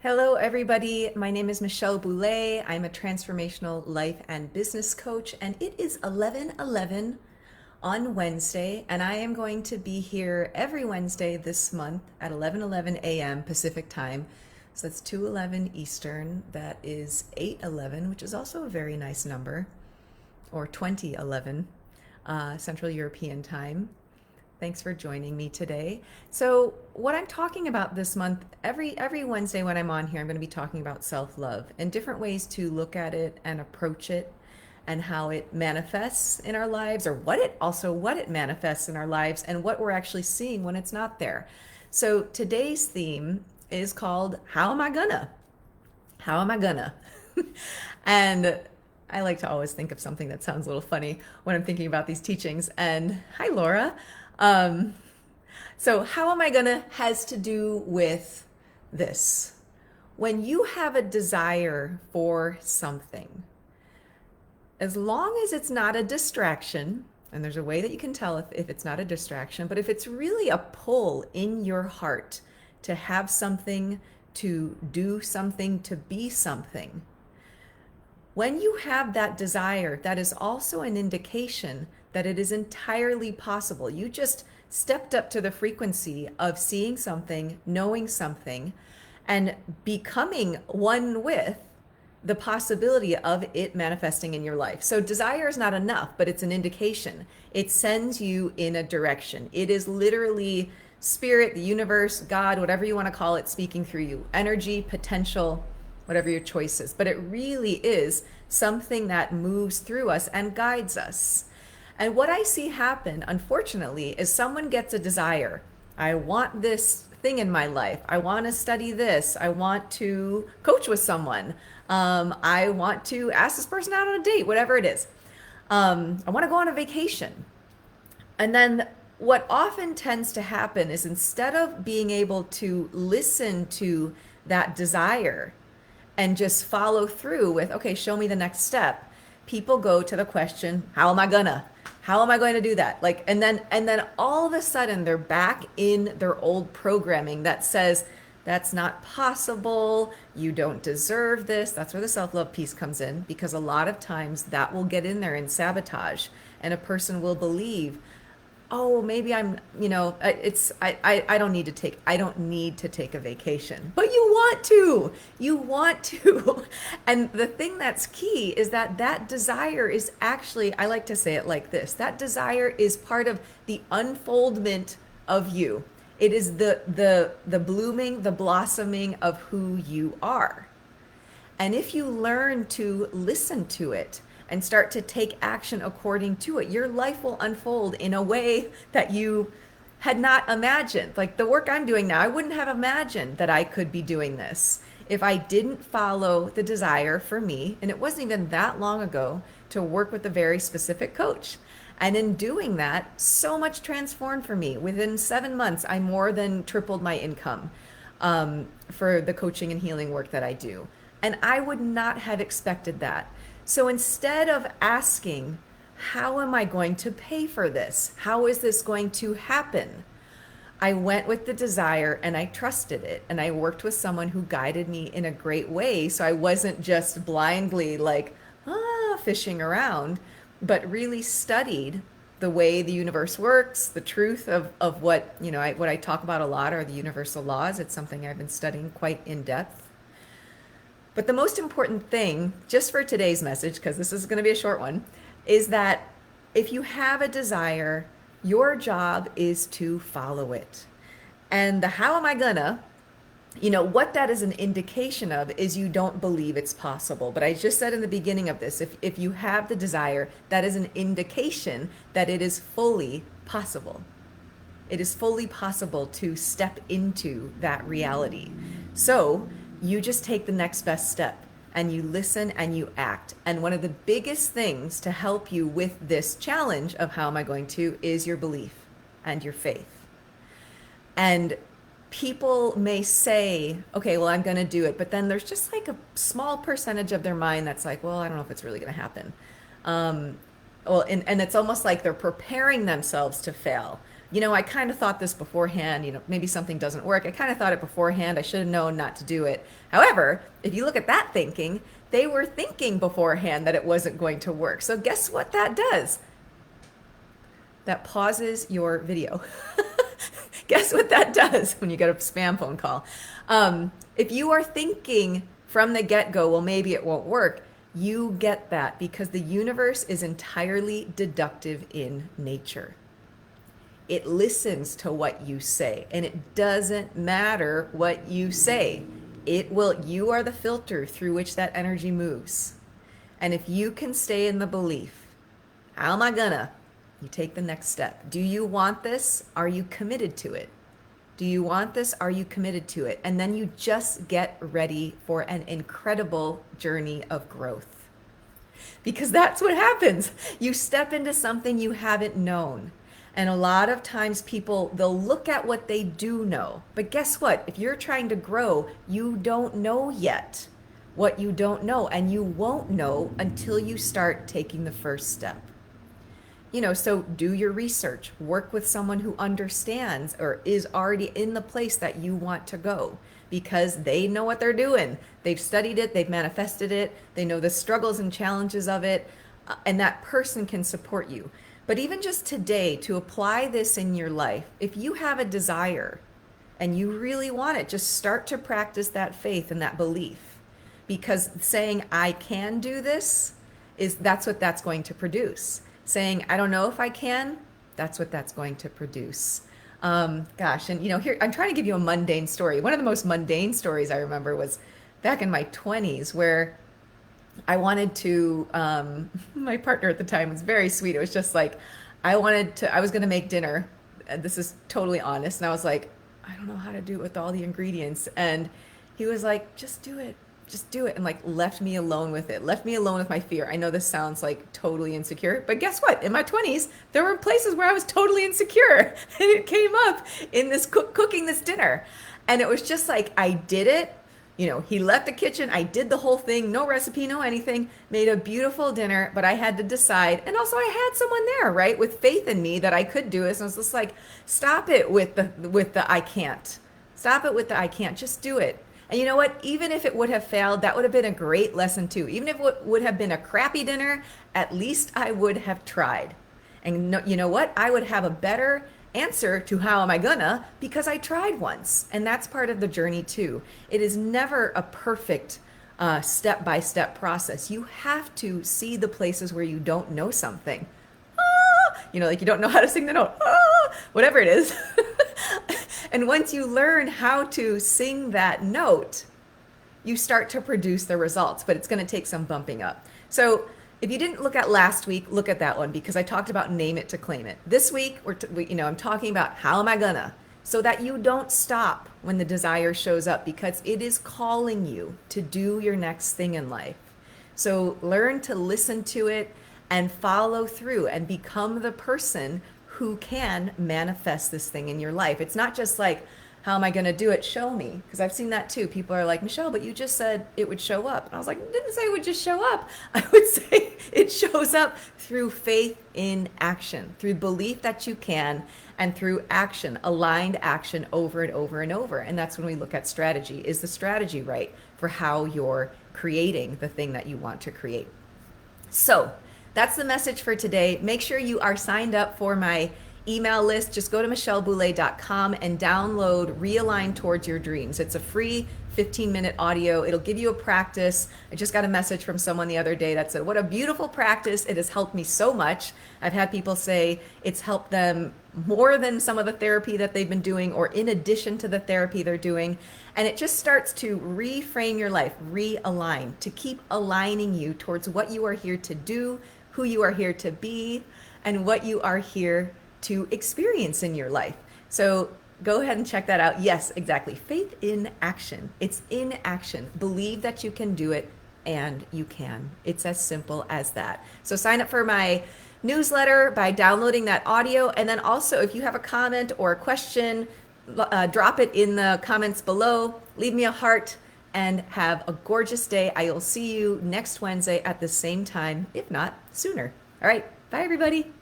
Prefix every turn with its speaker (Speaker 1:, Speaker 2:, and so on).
Speaker 1: Hello, everybody. My name is Michelle Boulay. I'm a transformational life and business coach, and it is 11:11 on Wednesday, and I am going to be here every Wednesday this month at 11:11 a.m. Pacific time. So that's 2:11 Eastern. That is 8:11, which is also a very nice number, or 20:11 Central European time. Thanks for joining me today. So, what I'm talking about this month, every Wednesday when I'm on here, I'm going to be talking about self-love and different ways to look at it and approach it and how it manifests in our lives, or what it manifests in our lives and what we're actually seeing when it's not there. So, today's theme is called How Am I Gonna? How am I gonna? And I like to always think of something that sounds a little funny when I'm thinking about these teachings. And hi, Laura. Um, so, how am I gonna has to do with this. When you have a desire for something, as long as it's not a distraction, and there's a way that you can tell if it's not a distraction, but if it's really a pull in your heart to have something, to do something, to be something, when you have that desire, that is also an indication that it is entirely possible. You just stepped up to the frequency of seeing something, knowing something, and becoming one with the possibility of it manifesting in your life. So desire is not enough, but it's an indication. It sends you in a direction. It is literally spirit, the universe, God, whatever you want to call it, speaking through you. Energy, potential, whatever your choice is. But it really is something that moves through us and guides us. And what I see happen, unfortunately, is someone gets a desire. I want this thing in my life. I want to study this. I want to coach with someone. I want to ask this person out on a date, whatever it is. I want to go on a vacation. And then what often tends to happen is instead of being able to listen to that desire and just follow through with, okay, show me the next step, people go to the question, how am I gonna? How am I going to do that? Like, and then all of a sudden they're back in their old programming that says, that's not possible. You don't deserve this. That's where the self-love piece comes in, because a lot of times that will get in there and sabotage, and a person will believe, oh, maybe I'm, I don't need to take a vacation. But you want to. And the thing that's key is that desire is actually, I like to say it like this, that desire is part of the unfoldment of you. It is the blooming, the blossoming of who you are. And if you learn to listen to it and start to take action according to it, your life will unfold in a way that you had not imagined. Like the work I'm doing now, I wouldn't have imagined that I could be doing this if I didn't follow the desire for me. And it wasn't even that long ago to work with a very specific coach. And in doing that, so much transformed for me. Within 7 months, I more than tripled my income for the coaching and healing work that I do. And I would not have expected that. So instead of asking, how am I going to pay for this? How is this going to happen? I went with the desire and I trusted it. And I worked with someone who guided me in a great way. So I wasn't just blindly like, fishing around, but really studied the way the universe works, the truth of what, what I talk about a lot are the universal laws. It's something I've been studying quite in depth. But the most important thing, just for today's message, because this is going to be a short one, is that if you have a desire, your job is to follow it. And the how am I gonna, what that is an indication of is you don't believe it's possible. But I just said in the beginning of this, if you have the desire, that is an indication that it is fully possible. It is fully possible to step into that reality. So you just take the next best step and you listen and you act. And one of the biggest things to help you with this challenge of how am I going to is your belief and your faith. And people may say, okay, well, I'm going to do it. But then there's just like a small percentage of their mind that's like, well, I don't know if it's really going to happen. And it's almost like they're preparing themselves to fail. I kind of thought this beforehand, maybe something doesn't work. I kind of thought it beforehand. I should have known not to do it. However, if you look at that thinking, they were thinking beforehand that it wasn't going to work. So guess what that does? That pauses your video. Guess what that does when you get a spam phone call? If you are thinking from the get-go, well, maybe it won't work, you get that because the universe is entirely deductive in nature. It listens to what you say, and it doesn't matter what you say. You are the filter through which that energy moves. And if you can stay in the belief, how am I gonna? You take the next step. Do you want this? Are you committed to it? Do you want this? Are you committed to it? And then you just get ready for an incredible journey of growth. Because that's what happens. You step into something you haven't known. And a lot of times people, they'll look at what they do know. But guess what? If you're trying to grow, you don't know yet what you don't know. And you won't know until you start taking the first step. So do your research, work with someone who understands or is already in the place that you want to go because they know what they're doing. They've studied it, they've manifested it, they know the struggles and challenges of it, and that person can support you. But even just today, to apply this in your life, if you have a desire and you really want it, just start to practice that faith and that belief. Because saying, I can do this, that's what that's going to produce. Saying, I don't know if I can, that's what that's going to produce. And here, I'm trying to give you a mundane story. One of the most mundane stories I remember was back in my 20s where I wanted to, my partner at the time was very sweet. It was just like, I was going to make dinner. And this is totally honest. And I was like, I don't know how to do it with all the ingredients. And he was like, just do it. Just do it. And like left me alone with it, left me alone with my fear. I know this sounds like totally insecure, but guess what? In my 20s, there were places where I was totally insecure and it came up in this cooking this dinner. And it was just like, I did it. He left the kitchen. I did the whole thing. No recipe, no anything, made a beautiful dinner, but I had to decide. And also I had someone there, right? With faith in me that I could do this. And I was just like, stop it with the I can't. Stop it with the I can't. Just do it. And you know what? Even if it would have failed, that would have been a great lesson too. Even if it would have been a crappy dinner, at least I would have tried. And you know what? I would have a better answer to how am I gonna because I tried once. And that's part of the journey too. It is never a perfect step-by-step process. You have to see the places where you don't know something. Like you don't know how to sing the note. Whatever it is. And once you learn how to sing that note, you start to produce the results, but it's going to take some bumping up. So if you didn't look at last week, look at that one because I talked about name it to claim it. This week, I'm talking about how am I gonna, so that you don't stop when the desire shows up because it is calling you to do your next thing in life. So learn to listen to it and follow through and become the person who can manifest this thing in your life. It's not just like, how am I going to do it? Show me. Because I've seen that too. People are like, Michelle, but you just said it would show up. And I was like, I didn't say it would just show up. I would say it shows up through faith in action, through belief that you can, and through action, aligned action over and over and over. And that's when we look at strategy. Is the strategy right for how you're creating the thing that you want to create? So that's the message for today. Make sure you are signed up for my email list. Just go to michelleboulay.com and download Realign Towards Your Dreams. It's a free 15-minute audio. It'll give you a practice. I just got a message from someone the other day that said, what a beautiful practice. It has helped me so much. I've had people say it's helped them more than some of the therapy that they've been doing or in addition to the therapy they're doing. And it just starts to reframe your life, realign, to keep aligning you towards what you are here to do, who you are here to be, and what you are here to experience in your life. So go ahead and check that out. Yes, exactly. Faith in action. It's in action. Believe that you can do it, and you can. It's as simple as that. So sign up for my newsletter by downloading that audio. And then also, if you have a comment or a question, drop it in the comments below. Leave me a heart and have a gorgeous day. I will see you next Wednesday at the same time, if not sooner. All right. Bye, everybody.